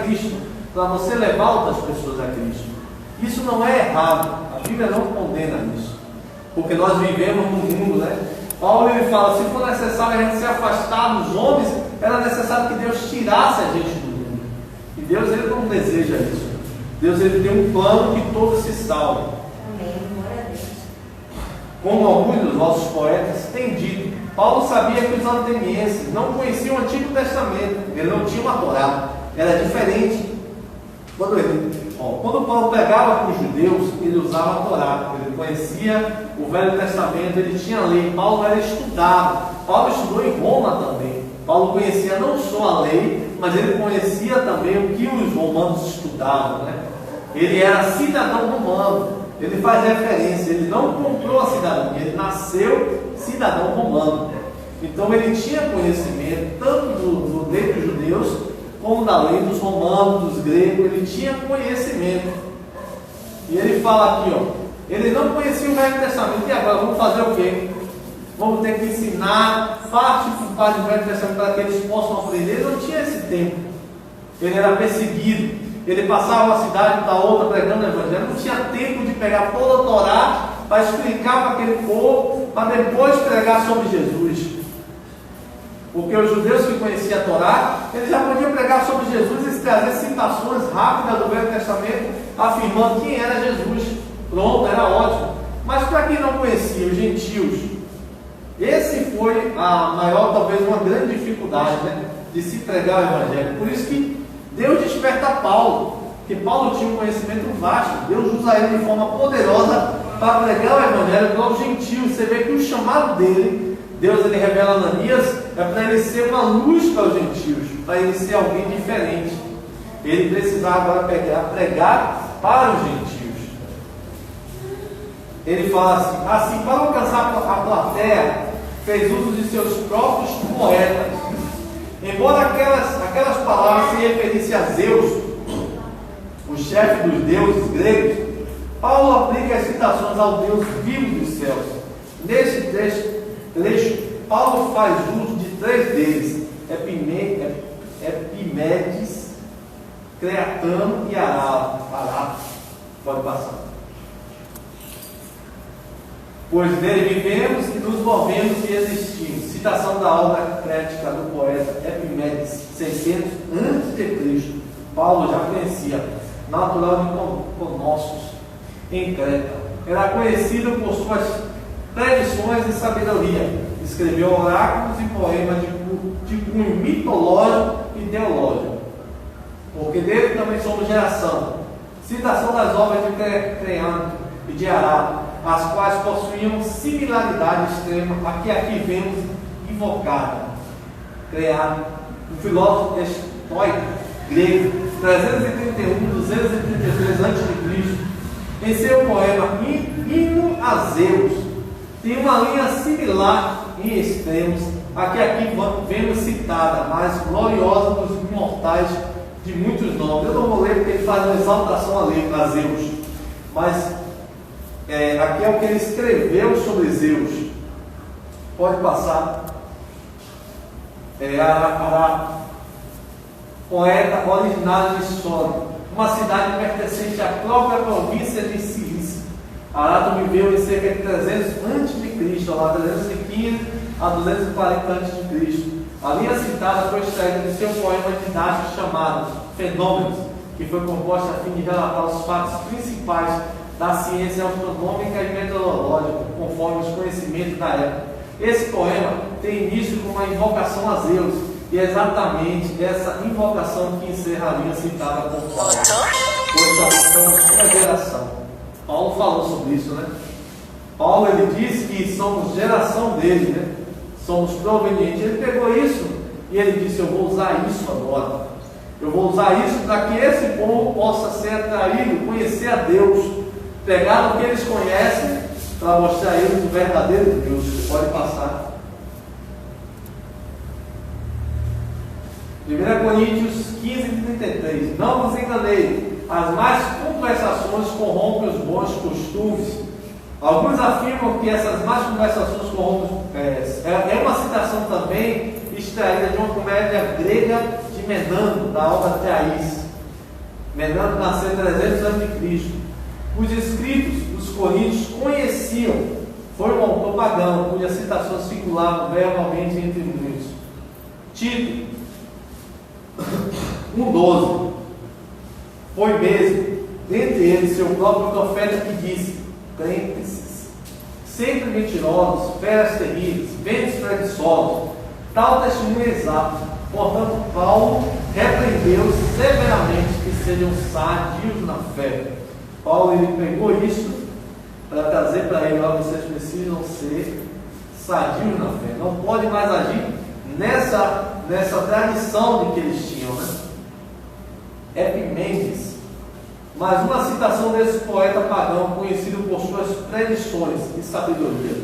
Cristo, para você levar outras pessoas a Cristo. Isso não é errado, a Bíblia não condena isso, porque nós vivemos no mundo, né? Paulo ele fala, se for necessário a gente se afastar dos homens, era necessário que Deus tirasse a gente do mundo. E Deus ele não deseja isso. Deus ele tem um plano que todos se salvem. Amém. Glória a Deus. Como alguns dos nossos poetas têm dito, Paulo sabia que os atenienses não conheciam o Antigo Testamento, ele não tinha uma Torá, era diferente. Quando Paulo pregava para os judeus, ele usava a Torá, ele conhecia o Velho Testamento, ele tinha a lei. Paulo era estudado, Paulo estudou em Roma também. Paulo conhecia não só a lei, mas ele conhecia também o que os romanos estudavam, né? Ele era cidadão romano, ele faz referência, ele não comprou a cidadania, ele nasceu cidadão romano. Então ele tinha conhecimento tanto do lei dos judeus, como da lei dos romanos, dos gregos, ele tinha conhecimento. E ele fala aqui, ele não conhecia o Velho Testamento. E agora, vamos fazer o quê? Vamos ter que ensinar parte por parte do Velho Testamento para que eles possam aprender. Ele não tinha esse tempo. Ele era perseguido. Ele passava uma cidade para outra pregando o Evangelho. Não tinha tempo de pegar toda a Torá para explicar para aquele povo, para depois pregar sobre Jesus. Porque os judeus que conheciam a Torá, eles já podiam pregar sobre Jesus e trazer citações rápidas do Velho Testamento, afirmando quem era Jesus. Pronto, era ótimo. Mas para quem não conhecia, os gentios, esse foi a maior, talvez uma grande dificuldade, né, de se pregar o Evangelho. Por isso que Deus desperta Paulo, que Paulo tinha um conhecimento vasto. Deus usa ele de forma poderosa para pregar o Evangelho para os gentios. Você vê que o chamado dele, Deus ele revela a Ananias, é para ele ser uma luz para os gentios, para ele ser alguém diferente. Ele precisava agora pregar para os gentios. Ele fala assim, para alcançar a plateia, fez uso de seus próprios poetas. Embora aquelas palavras se referissem a Zeus, o chefe dos deuses gregos, Paulo aplica as citações ao Deus vivo dos céus. Neste trecho, Paulo faz uso de três deles: Epimedes, Creatano e Arato. Pode passar. Pois nele vivemos e nos movemos e existimos. Citação da obra crítica do poeta Epimedes, 600 a.C. Paulo já conhecia, natural de Conossos, em Creta. Era conhecido por suas predições e sabedoria. Escreveu oráculos e poemas de cunho mitológico e teológico. Porque dele também somos geração. Citação das obras de Creano e de Arato, as quais possuíam similaridade extrema a que aqui vemos invocada. Creano, um filósofo estoico grego, 331-233 a.C., em seu poema Hino a Zeus, tem uma linha similar em extremos a que aqui vemos citada, mais gloriosa dos imortais de muitos nomes. Eu não vou ler porque ele faz uma exaltação a Zeus, mas aqui é o que ele escreveu sobre Zeus. Pode passar. Arato, poeta originário de Sório, uma cidade pertencente à própria província de Cilícia. Arato viveu em cerca de 300 a.C., lá 315 a 240 a.C. A linha citada foi extraída de seu poema didático chamado Fenômenos, que foi composto a fim de relatar os fatos principais da ciência astronômica e meteorológica, conforme os conhecimentos da época. Esse poema tem início com uma invocação a Zeus, e é exatamente essa invocação que encerra a linha citada por Paulo. Pois somos sua geração. Paulo falou sobre isso, né? Paulo ele disse que somos geração dele, né? Somos provenientes. Ele pegou isso e ele disse: eu vou usar isso agora. Eu vou usar isso para que esse povo possa ser atraído, conhecer a Deus, pegar o que eles conhecem para mostrar a eles o verdadeiro Deus. Você pode passar. 1 Coríntios 15:33. Não vos enganei, as más conversações corrompem os bons costumes. Alguns afirmam que essas más conversações corrompem. É uma citação também extraída de uma comédia grega de Menandro, da obra Thais. Menandro nasceu em 300 a.C. Os escritos dos Coríntios conheciam, foi um autor pagão, cuja citação circulava verbalmente entre muitos. Tito 1,12. Foi mesmo, dentre eles, seu próprio profeta que disse, crentes, sempre mentirosos, feras terríveis, ventos preguiçosos, tal testemunho exato. Portanto, Paulo repreendeu severamente que sejam sadios na fé. Paulo ele pegou isso para trazer para ele: vocês precisam ser sadios na fé. Não pode mais agir nessa tradição de que eles tinham, né? Epimendes. Mais uma citação desse poeta pagão, conhecido por suas predições e sabedoria.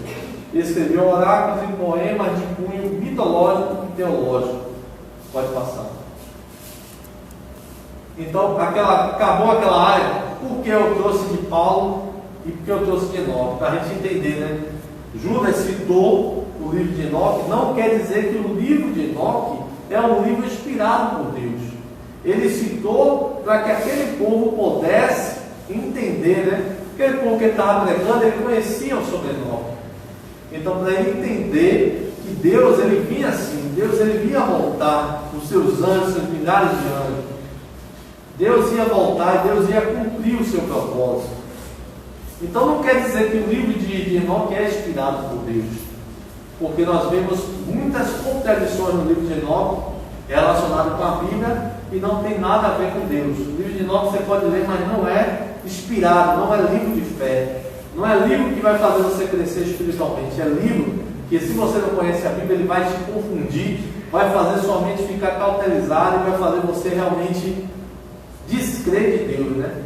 Ele escreveu oráculos e poemas de cunho mitológico e teológico. Pode passar. Então, acabou aquela área. Por que eu trouxe de Paulo e por que eu trouxe de Enoque? Para a gente entender, né? Judas citou o livro de Enoque, não quer dizer que o livro de Enoque é um livro inspirado por Deus. Ele citou para que aquele povo pudesse entender, né? Aquele povo que ele estava pregando, ele conhecia sobre Enoque. Então, para ele entender que Deus, ele vinha assim, Deus, ele vinha voltar os seus anjos, seus milhares de anos. Deus ia voltar e Deus ia cumprir o seu propósito. Então não quer dizer que o livro de Enoque é inspirado por Deus, porque nós vemos muitas contradições no livro de Enoque relacionado com a Bíblia e não tem nada a ver com Deus. O livro de Enoque você pode ler, mas não é inspirado, não é livro de fé, não é livro que vai fazer você crescer espiritualmente. É livro que, se você não conhece a Bíblia, ele vai te confundir, vai fazer sua mente ficar cauterizada e vai fazer você realmente descrer de Deus, né?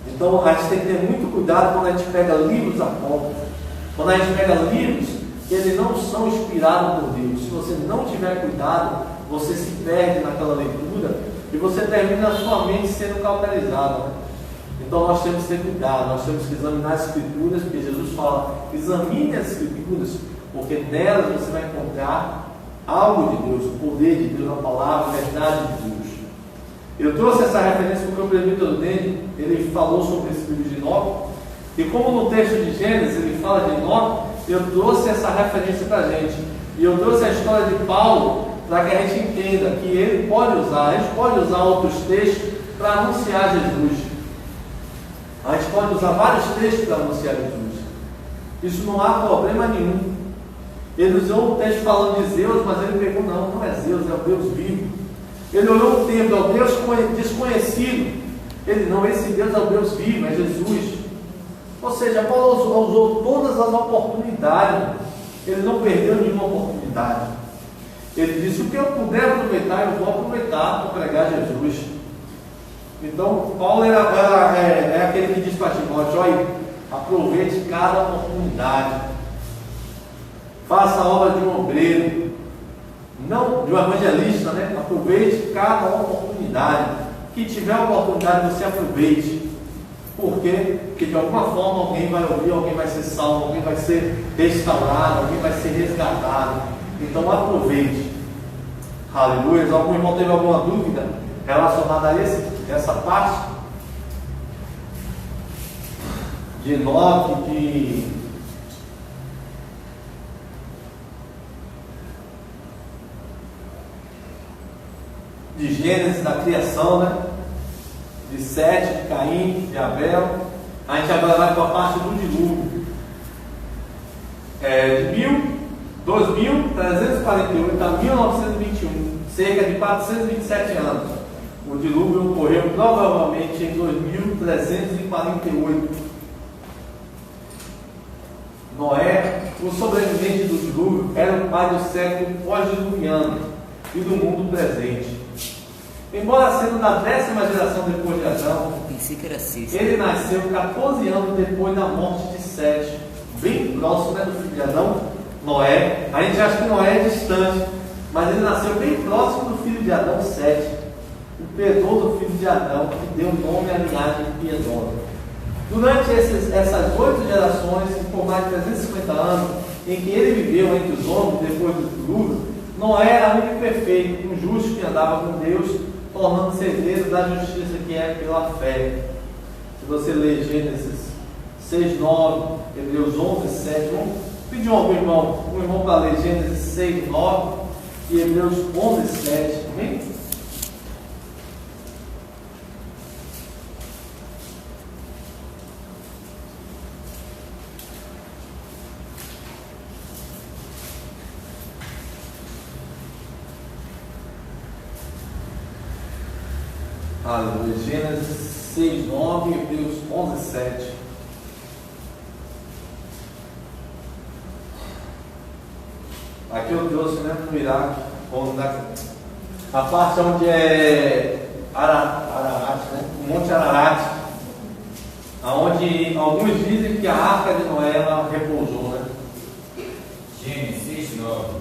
Então a gente tem que ter muito cuidado quando a gente pega livros apócrifos, quando a gente pega livros que eles não são inspirados por Deus. Se você não tiver cuidado, você se perde naquela leitura e você termina a sua mente sendo cauterizado, né? Então nós temos que ter cuidado, nós temos que examinar as Escrituras, porque Jesus fala: examine as Escrituras, porque nelas você vai encontrar algo de Deus, o poder de Deus, a palavra, a verdade de Deus. Eu trouxe essa referência porque o presbítero dele, ele falou sobre esse livro de Enoque, e como no texto de Gênesis ele fala de Enoque, eu trouxe essa referência para a gente, e eu trouxe a história de Paulo para que a gente entenda que ele pode usar, a gente pode usar outros textos para anunciar Jesus. A gente pode usar vários textos para anunciar Jesus. Isso não há problema nenhum. Ele usou um texto falando de Zeus, mas ele pegou: não é Zeus, é o Deus vivo. Ele olhou o templo, é o Deus desconhecido. Ele: não, esse Deus é o Deus vivo, é Jesus. Ou seja, Paulo usou todas as oportunidades. Ele não perdeu nenhuma oportunidade. Ele disse: o que eu puder aproveitar, eu vou aproveitar para pregar Jesus. Então, Paulo é aquele que diz para Timóteo: olha, aproveite cada oportunidade. Faça a obra de um obreiro, não de um evangelista, né? Aproveite cada oportunidade. Que tiver oportunidade, você aproveite. Por quê? Porque de alguma forma alguém vai ouvir, alguém vai ser salvo, alguém vai ser restaurado, alguém vai ser resgatado. Então aproveite. Aleluia. Algum irmão teve alguma dúvida relacionada a essa parte de Enoque, de Gênesis, da criação, né? De Sete, de Caim, de Abel. A gente agora vai para a parte do dilúvio. De 2348 a 1921, cerca de 427 anos. O dilúvio ocorreu provavelmente em 2348. Noé, o sobrevivente do dilúvio, era o pai do século pós-diluviano e do mundo presente. Embora sendo da 10ª geração depois de Adão, ele nasceu 14 anos depois da morte de Sete, bem próximo, né, do filho de Adão, Noé. A gente acha que Noé é distante, mas ele nasceu bem próximo do filho de Adão, Sete, o piedoso filho de Adão, que deu nome à linhagem piedosa. Durante essas 8 gerações, por mais de 350 anos, em que ele viveu entre os homens depois do dilúvio, Noé era muito perfeito, um justo que andava com Deus, tornando-se herdeiro da justiça que é pela fé. Se você ler Gênesis 6, 9, Hebreus 11, 7, vamos pedir um irmão para ler Gênesis 6, 9 e Hebreus 11, 7, amém? Aleluia. Gênesis 6, 9 e Hebreus 11, 7. Aqui eu trouxe, né, no Iraque, a parte onde é Ararat, né, o Monte Ararat, onde alguns dizem que a arca de Noé ela repousou, né? Gênesis 6, 9.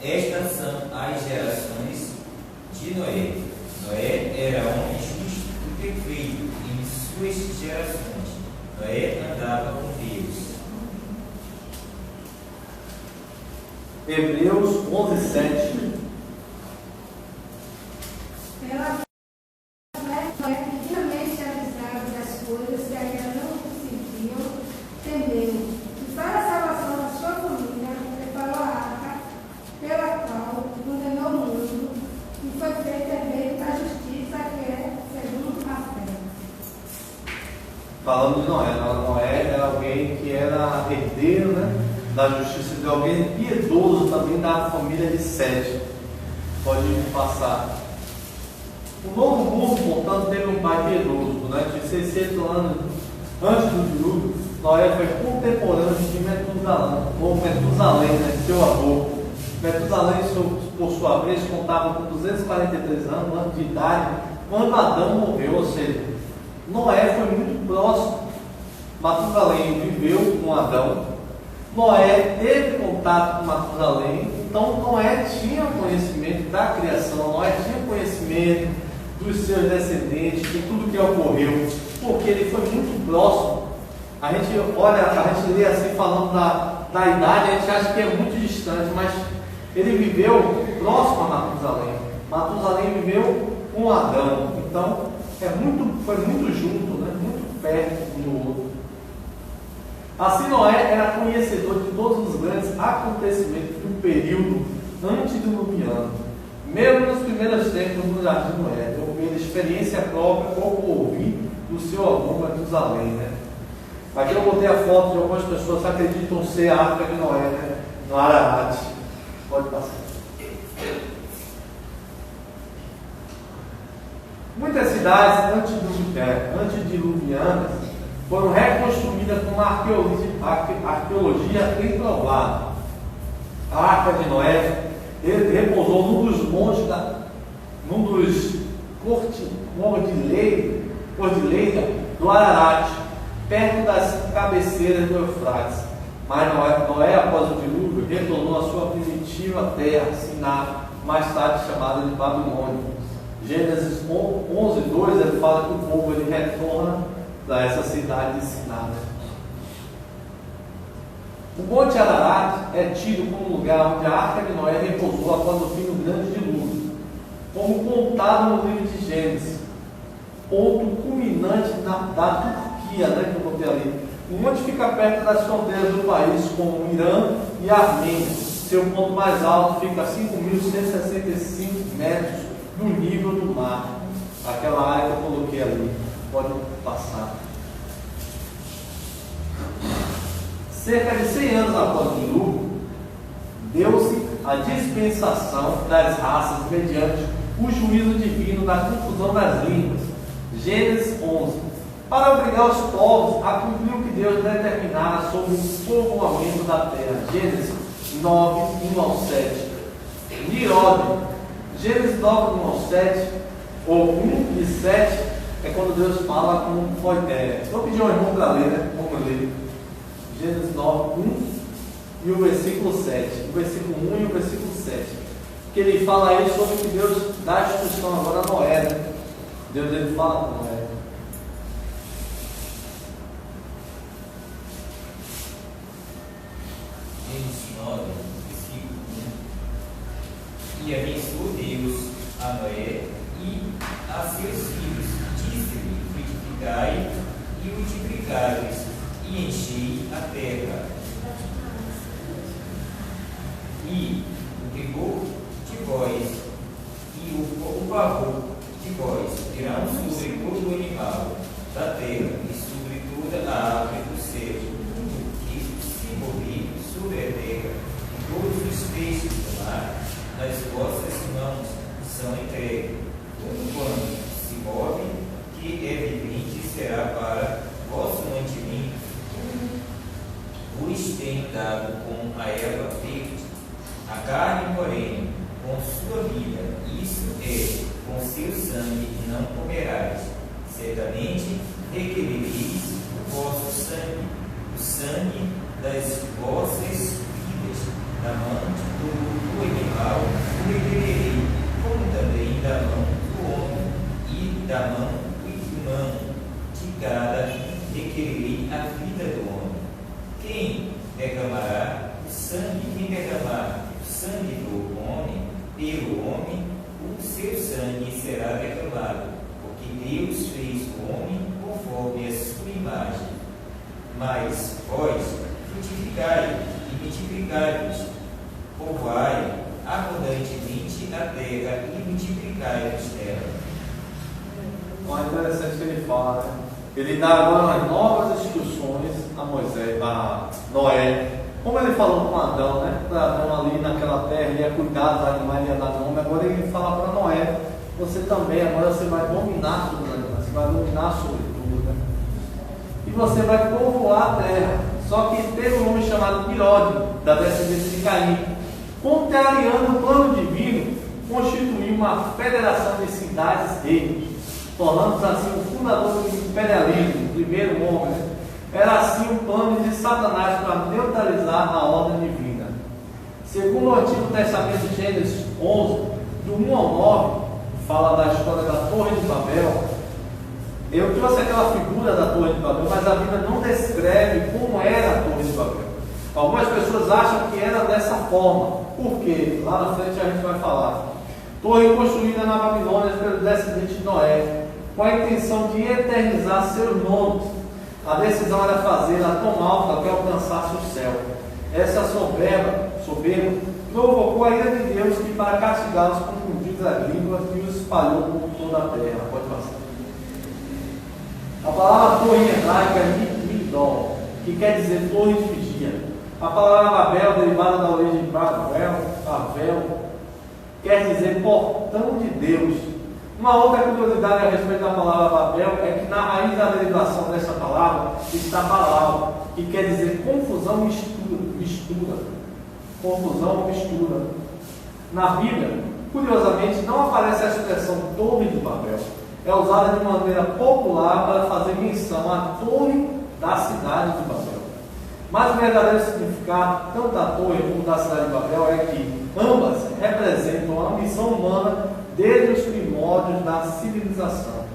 Estas são as gerações de Noé. Noé era homem justo e perfeito em suas gerações. Noé andava com Deus. Hebreus 11, 7. Ela é divinamente avisada das coisas que ainda não conseguiam entender. E para a salvação da sua família, preparou a arca, pela qual condenou o mundo, e foi feita herdeiro da justiça, que é segundo a fé. Falando de Noé, Noé era alguém que era herdeiro, né, da justiça, de alguém piedoso também da família de Sete. Pode passar. O novo mundo, portanto, teve um pai piedoso. Durante 600 anos antes do dilúvio, Noé foi contemporâneo de Metusalém, ou Metusalém, né, seu avô. Metusalém, por sua vez, contava com 243 anos de idade quando Adão morreu, ou seja, Noé foi muito próximo. Matusalém viveu com Adão. Noé teve contato com Matusalém, então Noé tinha conhecimento da criação, Noé tinha conhecimento dos seus descendentes, de tudo que ocorreu, porque ele foi muito próximo. A gente olha, a gente lê assim falando da idade, a gente acha que é muito distante, mas ele viveu próximo a Matusalém. Matusalém viveu com Adão, então foi muito junto, né? Muito perto um do outro. Assim Noé era conhecedor de todos os grandes acontecimentos do período antediluviano. Mesmo nos primeiros tempos do jardim de Noé, pela experiência própria ou ouvir do seu avô Matusalém, né? Aqui eu botei a foto de algumas pessoas que acreditam ser a arca de Noé, né? No Ararat. Pode passar. Muitas cidades antediluvianas foram reconstruídas com uma arqueologia improvada. A arca de Noé repousou num dos montes, num dos cordilheira do Ararat, perto das cabeceiras do Eufrates. Mas Noé, após o dilúvio, retornou à sua primitiva terra, Siná, mais tarde chamada de Babilônia. Gênesis 11, 2, ele fala que o povo ele retorna para essa cidade de Siná. O Monte Ararat é tido como lugar onde a arca de Noé repousou após o fim do grande dilúvio, como contado no livro de Gênesis, ponto culminante da Turquia, né, que eu botei ali. O monte fica perto das fronteiras do país, como Irã e Armênia. Seu ponto mais alto fica a 5.165 metros do nível do mar. Aquela área que eu coloquei ali. Pode passar. Cerca de 100 anos após o dilúvio, deu-se a dispensação das raças mediante o juízo divino da confusão das línguas. Gênesis 11. Para obrigar os povos a cumprir o que Deus determinara sobre o povoamento da terra. Gênesis 9, 1 ao 7. Nirode. Gênesis 9, 1 ao 7, ou 1 e 7, é quando Deus fala com Moisés. Vou pedir ao irmão para ler, né? Vamos ler. Gênesis 9, 1 e o versículo 7. O versículo 1 e o versículo 7. Que ele fala aí sobre que Deus dá a instrução agora a Noé, né? Deus ele fala com Noé. Gênesis 9, versículo 1. E abençoou Deus a Noé a seus filhos, disse-lhe: frutificai e multiplicai-vos, e enchei a terra. E o temor de vós e o pavor de vós virão sobre todo o animal da terra e sobre toda a árvore do céu, tudo que se mover sobre a terra, e todos os peixes do mar, nas vossas mãos são entregues. Todo quanto se move, que é vivente, será para vosso mantimento. Vos tenho dado com a erva verde, a carne, porém, com sua vida, isso é, com seu sangue não comerás. Certamente requerereis o vosso sangue, o sangue das vossas vidas, da mão do animal o requererei, como também da mão do homem, e da mão do irmão de cada requererei a vida do homem. Quem derramar o sangue do homem, pelo homem, o seu sangue será derramado, porque Deus fez o homem conforme a sua imagem. Mas vós frutificai e multiplicai-vos, povoai abundantemente a terra e multiplicai-vos nela. É interessante que ele fala, né? Ele dá agora umas novas instruções a Moisés, a Noé. Como ele falou com Adão, né? Para Adão ali naquela terra, ele ia cuidar dos animais, ia dar nome. Agora ele fala para Noé: você também, agora você vai dominar sobre os animais, você vai dominar sobre tudo, né? E você vai povoar a terra. Só que teve um homem chamado Pirode, da descendência de Caim, contrariando o plano divino, constituiu uma federação de cidades-reinos, tornando-se assim o fundador do imperialismo, o primeiro homem, né? Era assim o plano de Satanás para neutralizar a ordem divina. Segundo o Antigo Testamento, Gênesis 11, do 1 ao 9, fala da história da Torre de Babel. Eu trouxe aquela figura da Torre de Babel, mas a Bíblia não descreve como era a Torre de Babel. Algumas pessoas acham que era dessa forma. Por quê? Lá na frente a gente vai falar. Torre construída na Babilônia pelo descendente de Noé, com a intenção de eternizar seus nomes. A decisão era fazê-la tão alta que alcançasse o céu. Essa soberba provocou a ira de Deus, que para castigá-los confundiu as línguas e os espalhou por toda a terra. Pode passar. A palavra torre em hebraico é Migdol, que quer dizer torre de vigia. A palavra Babel, derivada da origem de Babel, quer dizer portão de Deus. Uma outra curiosidade a respeito da palavra Babel é que na raiz da derivação dessa palavra está Baal, que quer dizer confusão, mistura. Confusão, mistura. Na Bíblia, curiosamente, não aparece a expressão Torre de Babel. É usada de maneira popular para fazer menção à torre da cidade de Babel. Mas o verdadeiro significado, tanto da torre como da cidade de Babel, é que ambas representam a missão humana desde os primórdios da civilização.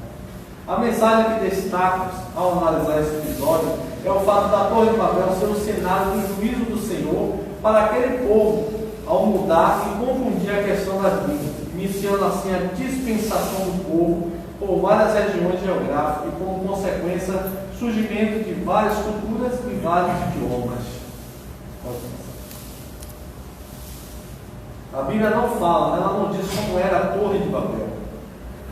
A mensagem que destacamos ao analisar esse episódio é o fato da Torre de Babel ser o cenário do juízo do Senhor para aquele povo, ao mudar e confundir a questão das línguas, iniciando assim a dispensação do povo por várias regiões geográficas e, como consequência, surgimento de várias culturas e vários idiomas. A Bíblia não fala, ela não diz como era a Torre de Babel.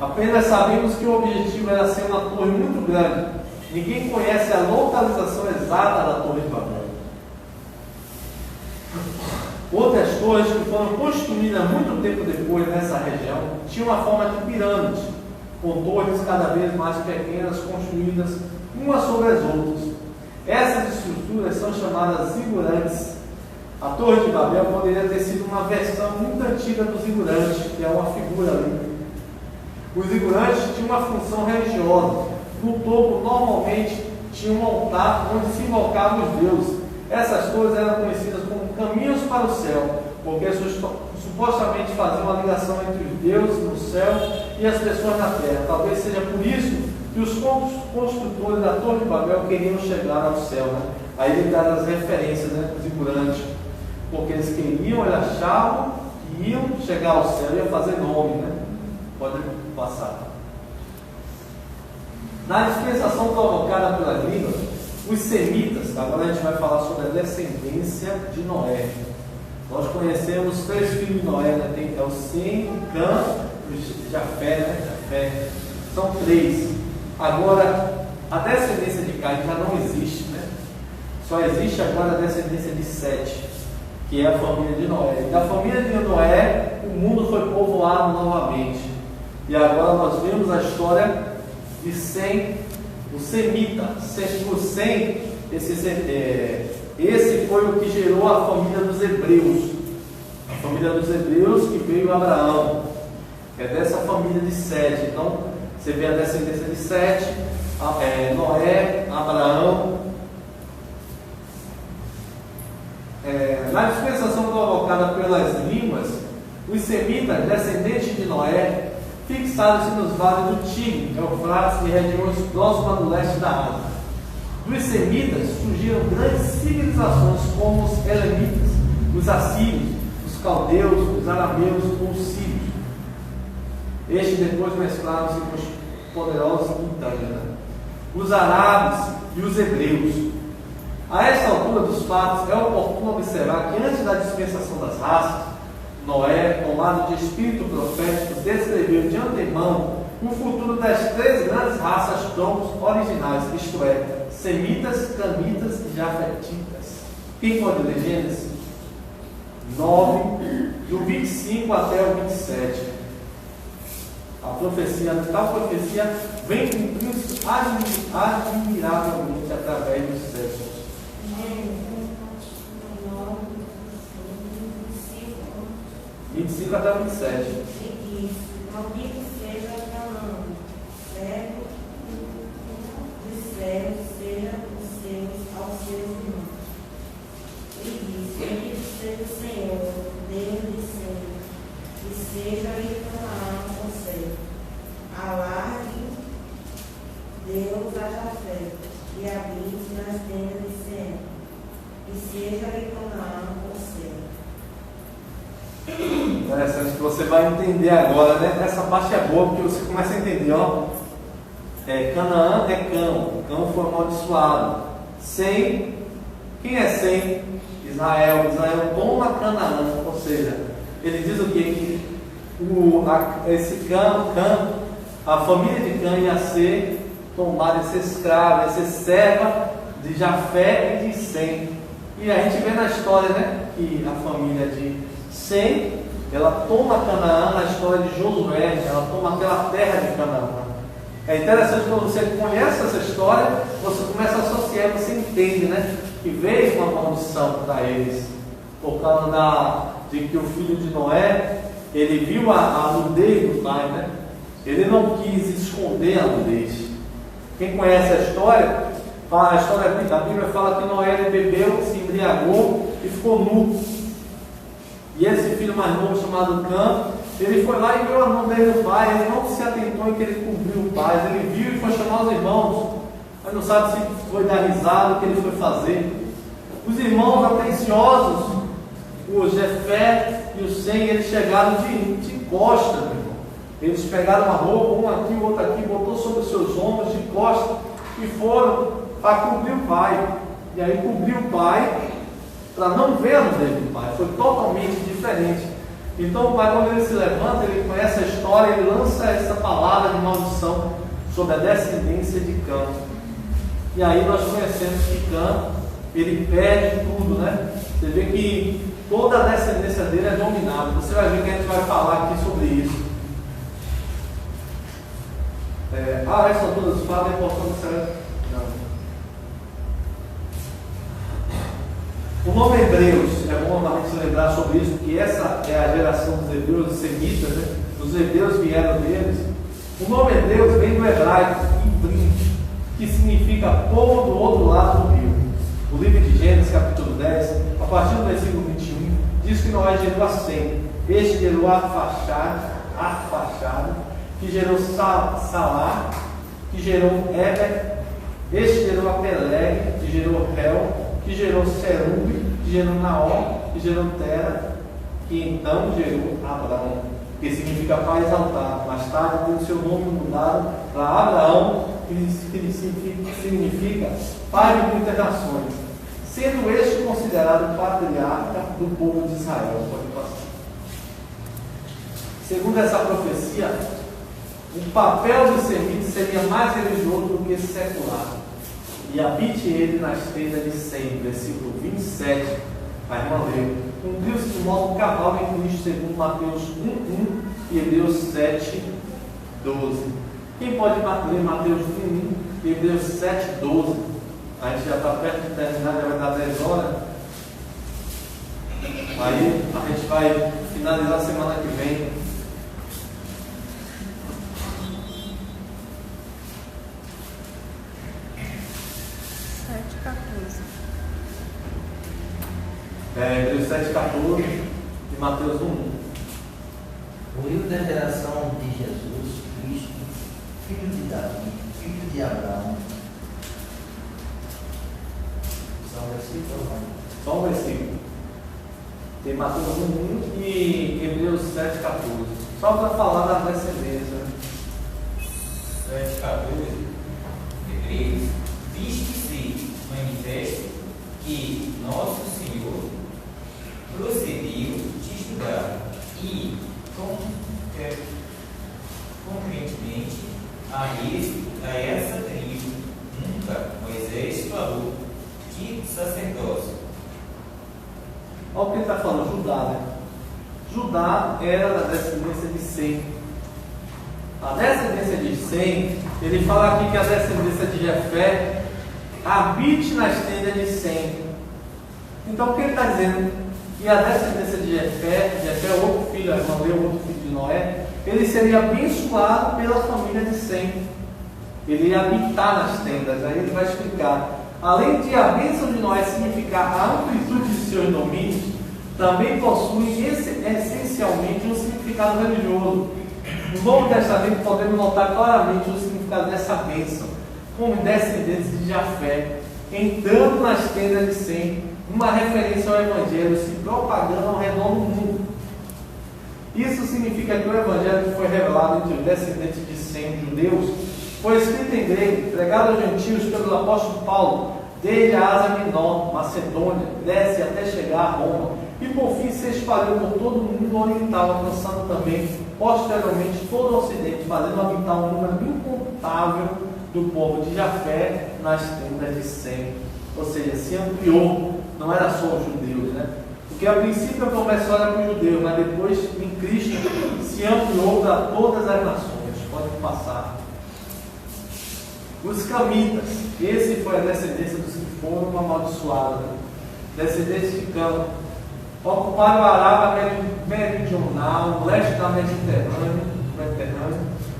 Apenas sabemos que o objetivo era ser uma torre muito grande. Ninguém conhece a localização exata da Torre de Babel. Outras torres que foram construídas muito tempo depois nessa região tinham uma forma de pirâmide, com torres cada vez mais pequenas construídas umas sobre as outras. Essas estruturas são chamadas zigurantes. A Torre de Babel poderia ter sido uma versão muito antiga do zigurante, que é uma figura ali. Os zigurantes tinham uma função religiosa. No topo, normalmente, tinha um altar onde se invocavam os deuses. Essas torres eram conhecidas como caminhos para o céu, porque supostamente faziam uma ligação entre os deuses no céu e as pessoas na terra. Talvez seja por isso que os construtores da Torre de Babel queriam chegar ao céu, né? Aí ele dá as referências, né, do zigurante, porque eles queriam, eles achavam que iam chegar ao céu e ia fazer nome, né? Pode passar. Na dispensação provocada pelas línguas, os semitas, agora a gente vai falar sobre a descendência de Noé. Nós conhecemos 3 filhos de Noé, né? É o Sem, o Cã e o Jafé, né? Jafé. São 3. Agora, a descendência de Caim já não existe, né? Só existe agora a descendência de Sete, que é a família de Noé. E da família de Noé, o mundo foi povoado novamente. E agora nós vemos a história de Sem, o Semita. O Sem, esse foi o que gerou a família dos Hebreus. A família dos Hebreus que veio Abraão. É dessa família de Sete. Então, você vê a descendência de Sete, Noé, Abraão. Na dispensação provocada pelas línguas, os semitas, descendentes de Noé, fixados-se nos vales do Tigre, Eufrates e regiões próximas do leste da Ásia. Dos semitas surgiram grandes civilizações como os elamitas, os assírios, os caldeus, os arameus ou os sírios. Estes depois mesclaram-se com os poderosos Intânia, os árabes e os hebreus. A esta altura dos fatos, é oportuno observar que antes da dispensação das raças, Noé, tomado de espírito profético, descreveu de antemão o futuro das 3 grandes raças troncos originais, isto é, semitas, camitas e jafetitas. Quem pode ler Gênesis 9, do 25 até o 27? A tal profecia vem cumprindo-se admiravelmente através dos séculos. 25 até 27. E diz: maldito seja Canaã, servo dos céus, seja aos seus irmãos. E diz: bendito seja o Senhor, Deus de sempre, e seja-lhe Canaã o céu. Alargue Deus a Jafé, e habite nas tendas de Sião, e seja-lhe Canaã o céu. Interessante que você vai entender agora, né? Essa parte é boa porque você começa a entender, ó. Canaã é Cão, Cão foi amaldiçoado. Sem, quem é Sem? Israel. Israel toma Canaã, ou seja, ele diz o quê? Que esse Cã, a família de Cã ia ser tomada, ia ser escrava, ia ser serva de Jafé e de Sem. E a gente vê na história, né, que a família de Sem, ela toma Canaã na história de Josué, ela toma aquela terra de Canaã. É interessante quando você conhece essa história, você começa a associar, você entende, né, que veio uma maldição para eles, por causa de que o filho de Noé, ele viu a nudez do pai, né? Ele não quis esconder a nudez. Quem conhece a história da Bíblia fala que Noé ele bebeu, se embriagou e ficou nu. E esse filho mais novo, chamado Cã, ele foi lá e viu a nudez do pai. Ele não se atentou em que ele cobriu o pai. Ele viu e foi chamar os irmãos. Mas não sabe se foi dar risada, o que ele foi fazer. Os irmãos atenciosos, o Jefé e o Sem, eles chegaram de costas, meu irmão. Eles pegaram uma roupa, um aqui, o outro aqui, botou sobre os seus ombros de costas e foram para cobrir o pai. E aí cobriu o pai para não ver a nudez do pai. Foi totalmente diferente. Então o pai, quando ele se levanta, ele conhece a história, ele lança essa palavra de maldição sobre a descendência de Cã. E aí nós conhecemos que Cã, ele perde tudo, né? Você vê que toda a descendência dele é dominada. Você vai ver que a gente vai falar aqui sobre isso. Essa altura dos fatos é importante. O nome Hebreus, é bom a gente lembrar sobre isso, porque essa é a geração dos hebreus, dos semitas, né? Os hebreus vieram deles. O nome Hebreus vem do hebraico, Ibrim, que significa povo do outro lado do rio. O livro de Gênesis, capítulo 10, a partir do versículo 21, diz que Noé gerou a Sem. Este gerou Arfaxade, que gerou Salá, que gerou Eber. Este gerou a Peleg, que gerou Hel, que gerou Serug, que gerou Naor, que gerou Tera, que então gerou Abraão. que significa pai exaltado. Mais tarde, teve seu nome mudado para Abraão, que significa pai de muitas nações, sendo este considerado patriarca do povo de Israel. Segundo essa profecia, o papel do semita seria mais religioso do que secular. E habite ele nas tendas de Sem, versículo 27, a irmã leu. Cumpriu-se de modo cabal em Cristo, segundo Mateus 1:1 e Hebreus 7:12. Quem pode ler Mateus 1:1 e Hebreus 7:12? A gente já está perto de terminar, já vai dar 10 horas. Aí a gente vai finalizar a semana que vem. Hebreus 7:14 e Mateus 1:1. O livro da geração de Jesus Cristo, filho de Davi, filho de Abraão. Só um versículo? Só um versículo. Tem Mateus 1:1 e Hebreus 7:14. Só para falar da descendência. 7:14, Hebreus, visto-se manifesto que nosso Senhor procedeu de estudar e, concretamente, a essa tribo, nunca Moisés falou de sacerdócio. Olha o que ele está falando, Judá, né? Judá era da descendência de Sem. A descendência de Sem, ele fala aqui que a descendência de Jefé habite nas tendas de Sem. Então o que ele está dizendo? Que a descendência de Jefé é outro filho, outro filho de Noé, ele seria abençoado pela família de Sem. Ele ia habitar nas tendas. Aí ele vai explicar. Além de a bênção de Noé significar a amplitude de seus domínios, também possui essencialmente um significado religioso. No Novo Testamento podemos notar claramente o significado dessa bênção, como descendentes de Jafé, entrando nas tendas de Sem, uma referência ao Evangelho se propagando ao redor do mundo. Isso significa que o Evangelho que foi revelado entre os descendentes de Sem, judeus, foi escrito em grego, pregado aos gentios pelo apóstolo Paulo, desde a Ásia Menor, Macedônia, Grécia até chegar a Roma, e por fim se espalhou por todo o mundo oriental, alcançando também, posteriormente, todo o Ocidente, fazendo habitar um número incontável do povo de Jafé nas tendas de Sem. Ou seja, se ampliou, não era só os judeus, né? Porque a princípio a promessa era para os judeus, mas depois em Cristo se ampliou para todas as nações. Pode passar. Os camitas, esse foi a descendência dos que foram amaldiçoados, né? Descendentes de Cam, ocuparam a Arábia Meridional, o leste da Mediterrâneo,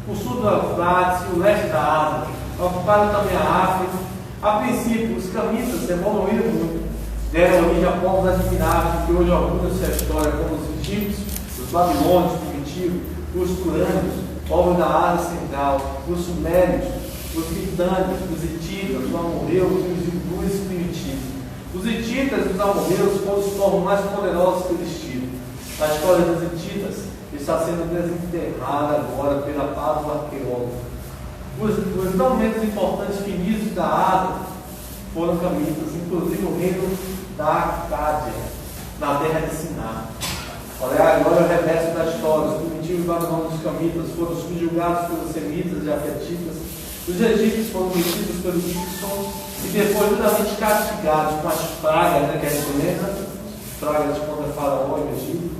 o sul do Eufrates e o leste da Ásia. Ocuparam também a África. A princípio, os camitas evoluíram muito, deram origem a povos admiráveis que hoje orgulham sua história, como os egípcios, os babilônios primitivos, os turânicos, povos da Ásia Central, os sumérios, os britânicos, os hititas, os amorreus e os hindus primitivos. Os hititas e os amorreus foram os povos mais poderosos que existiram. A história dos hititas está sendo desenterrada agora pela paz do arqueólogo. Os não menos importantes fenícios da Ásia foram camitas, inclusive o reino da Acádia, na terra de Siná. Olha, agora o reverso da história. Os primitivos babilônios camitas foram subjugados pelos semitas e afetitas. Os egípcios foram vencidos pelos Ixons e depois duramente castigados com as pragas, né, que a gente lembra, pragas contra Faraó e o Egito.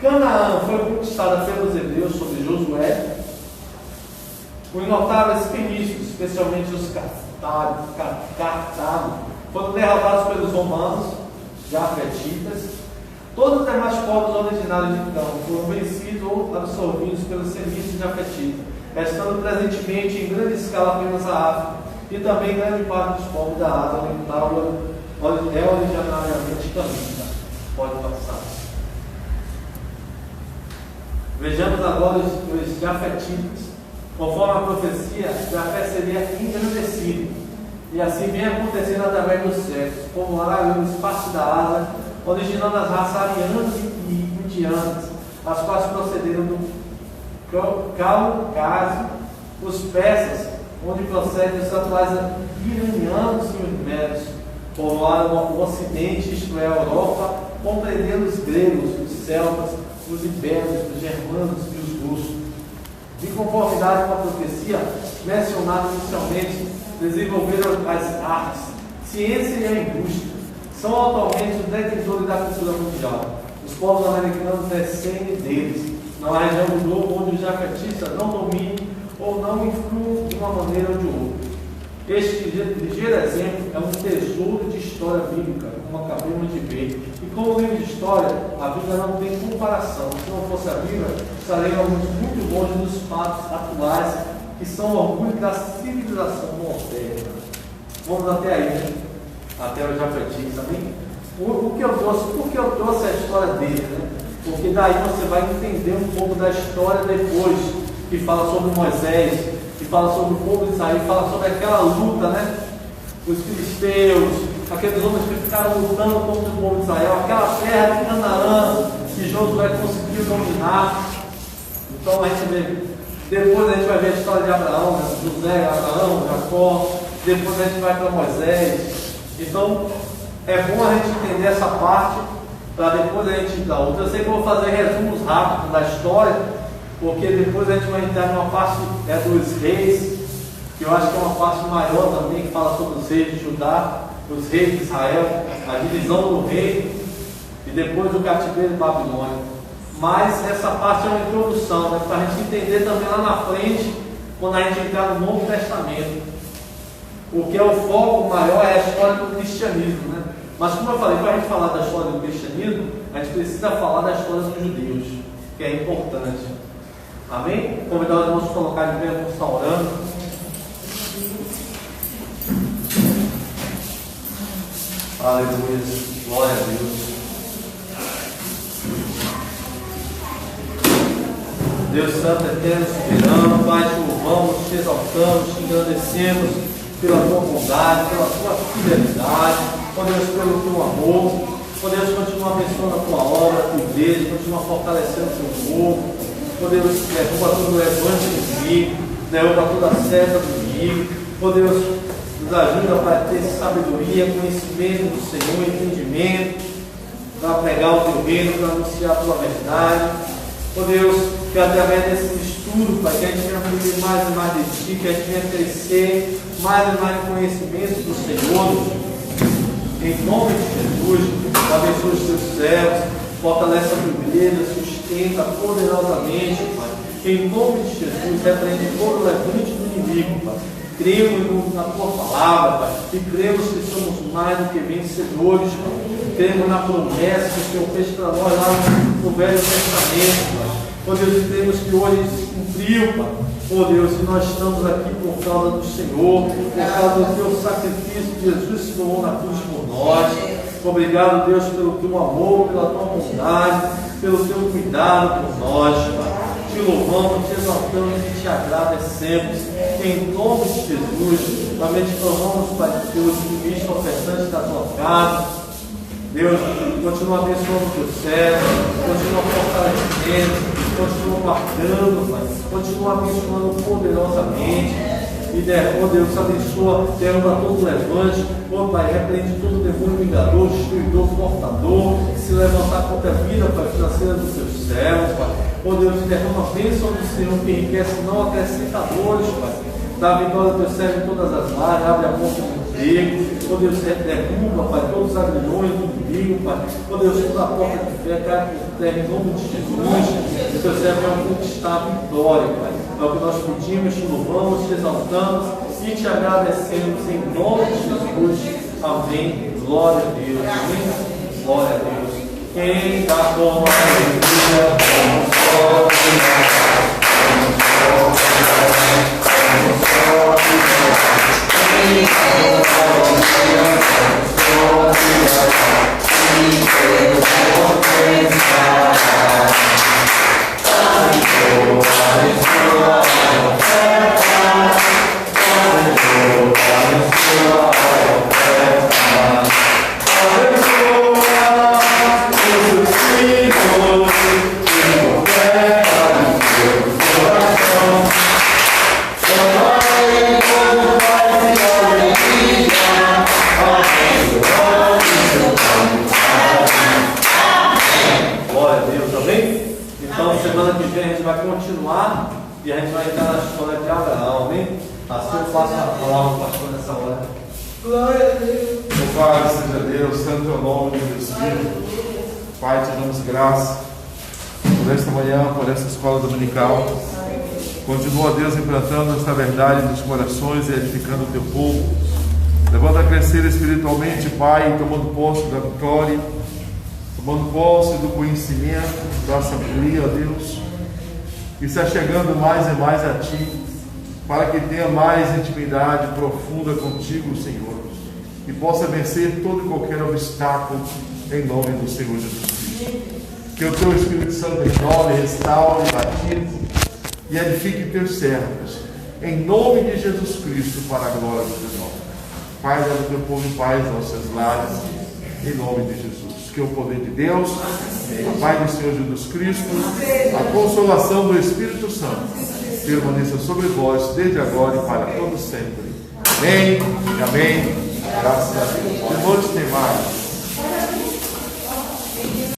Canaã foi conquistada pelos hebreus sob Josué. Os notáveis fenícios, especialmente os cartados, foram derrotados pelos romanos, jafetitas. Todos os demais povos originários de Canaã foram vencidos ou absorvidos pelos semitas e jafetitas, restando presentemente em grande escala apenas a África e também grande parte dos povos da Ásia Oriental é originariamente camita. Pode passar. Vejamos agora os jafetitas. Conforme a profecia, Jafé seria engrandecido. E assim vem acontecendo através dos séculos, como lá no espaço da Ásia, originando as raças arianas e indianas, as quais procederam do Cáucaso, os persas, onde procedem os atuais iranianos e os medos, povoaram o ocidente, isto é, a Europa, compreendendo os gregos, os celtas, os ibéricos, os germanos e os russos. De conformidade com a profecia mencionada inicialmente, desenvolveram as artes, ciência e a indústria. São atualmente os detentores da cultura mundial. Os povos americanos descendem deles. Não há região do globo onde os jafetistas não dominem ou não influam de uma maneira ou de outra. Este ligeiro exemplo é um tesouro de história bíblica, como acabamos de ver. E como livro de história, a Bíblia não tem comparação. Se não fosse a Bíblia, estaríamos muito longe dos fatos atuais, que são o orgulho da civilização moderna. Vamos até aí, né? Até o Jafetis também. Por que eu trouxe a história dele, né? Porque daí você vai entender um pouco da história depois, que fala sobre Moisés, que fala sobre o povo de Israel, fala sobre aquela luta, né? Os filisteus, aqueles homens que ficaram lutando contra o povo de Israel, aquela terra de Canaã que Josué conseguiu dominar. Então a gente vê, depois a gente vai ver a história de Abraão, né? José, Abraão, Jacó, depois a gente vai para Moisés. Então é bom a gente entender essa parte para depois a gente ir para outra. Eu sei que eu vou fazer resumos rápidos da história, porque depois a gente vai entrar numa parte dos reis, que eu acho que é uma parte maior também, que fala sobre os reis de Judá, os reis de Israel, a divisão do reino, e depois o cativeiro de Babilônia. Mas essa parte é uma introdução, né, para a gente entender também lá na frente, quando a gente entrar no Novo Testamento. Porque o foco maior é a história do cristianismo, né? Mas como eu falei, para a gente falar da história do cristianismo, a gente precisa falar da história dos judeus, que é importante. Amém? Convidar os irmãos a colocar de pé, vamos estar orando. Aleluia, glória a Deus. Deus Santo, Eterno, Soberano, Pai, te louvamos, te exaltamos, te engrandecemos pela tua bondade, pela tua fidelidade, ó Deus, pelo teu amor. Ó Deus, continua abençoando a tua obra, a tua igreja, continua fortalecendo o teu povo. Ó Deus, derruba todo o levante do inimigo, derruba toda a seta do inimigo. Ó Deus, nos ajuda para ter sabedoria, conhecimento do Senhor, entendimento, para pregar o teu reino, para anunciar a tua verdade. Ó Deus, que através desse estudo, Pai, que a gente venha aprender mais e mais de Ti, que a gente venha crescer mais e mais no conhecimento do Senhor. Em nome de Jesus, abençoe os teus céus, fortalece a tua igreja, sustenta poderosamente, Pai. Em nome de Jesus, repreende todo o levante do inimigo, Pai. Cremos na tua palavra, Pai, e cremos que somos mais do que vencedores, Pai. Cremos na promessa que o Senhor fez para nós lá no Velho Testamento, Pai. Oh Deus, cremos que hoje se cumpriu, Pai. Oh Deus, e nós estamos aqui por causa do Senhor, por causa do teu sacrifício que Jesus se doou na cruz por nós. Obrigado, Deus, pelo teu amor, pela tua bondade, pelo teu cuidado por nós, Pai. Te louvamos, te exaltamos e te agradecemos. Em nome de Jesus, também te clamamos, Pai Deus, que ministro ofertante da tua casa. Deus, continua abençoando o teu servo, continua fortalecendo, continua marcando, Pai, continua abençoando poderosamente. E, oh Deus, abençoa, derruba todo o levante, oh Pai, repreende todo o demônio vingador, destruidor, portador, que se levantar contra a vida, Pai, financeira dos teus servos, Pai. Oh Deus, derrama a bênção do Senhor que enriquece, não acrescentadores, Pai. Dá a vitória ao teu servo em todas as áreas, abre a porta do emprego. Oh Deus, derruba, Pai, todos os agrilhões do inimigo, Pai. Oh Deus, toda a porta de fé cai por terra em nome de Jesus. O teu servo vai conquistar a vitória, Pai. É o que nós pedimos, te louvamos, te exaltamos e te agradecemos em nome de Jesus. Amém. Glória a Deus. Amém. Glória a Deus. Quem dá com a aleluia, vamos só Senhor. E a gente vai entrar na história de Abraão, amém? Assim eu passo a palavra, pastor, nessa hora. Glória a Deus. Louvado seja Deus, santo é o nome de Deus. Pai, te damos graça por esta manhã, por esta escola dominical. Continua, Deus, implantando esta verdade nos corações e edificando o teu povo, levando a crescer espiritualmente, Pai, tomando posse da vitória, tomando posse do conhecimento, da sabedoria, ó Deus, e se achegando mais e mais a Ti, para que tenha mais intimidade profunda contigo, Senhor, e possa vencer todo e qualquer obstáculo em nome do Senhor Jesus Cristo. Que o Teu Espírito Santo renove, restaure, batize e edifique teus servos, em nome de Jesus Cristo, para a glória do teu nome. Pai, dá ao teu povo em paz aos seus lares, em nome de Jesus. Que o poder de Deus, a paz do Senhor Jesus Cristo, a consolação do Espírito Santo, permaneça sobre vós, desde agora e para todos sempre. Amém e amém. Graças a Deus. De noite tem mais.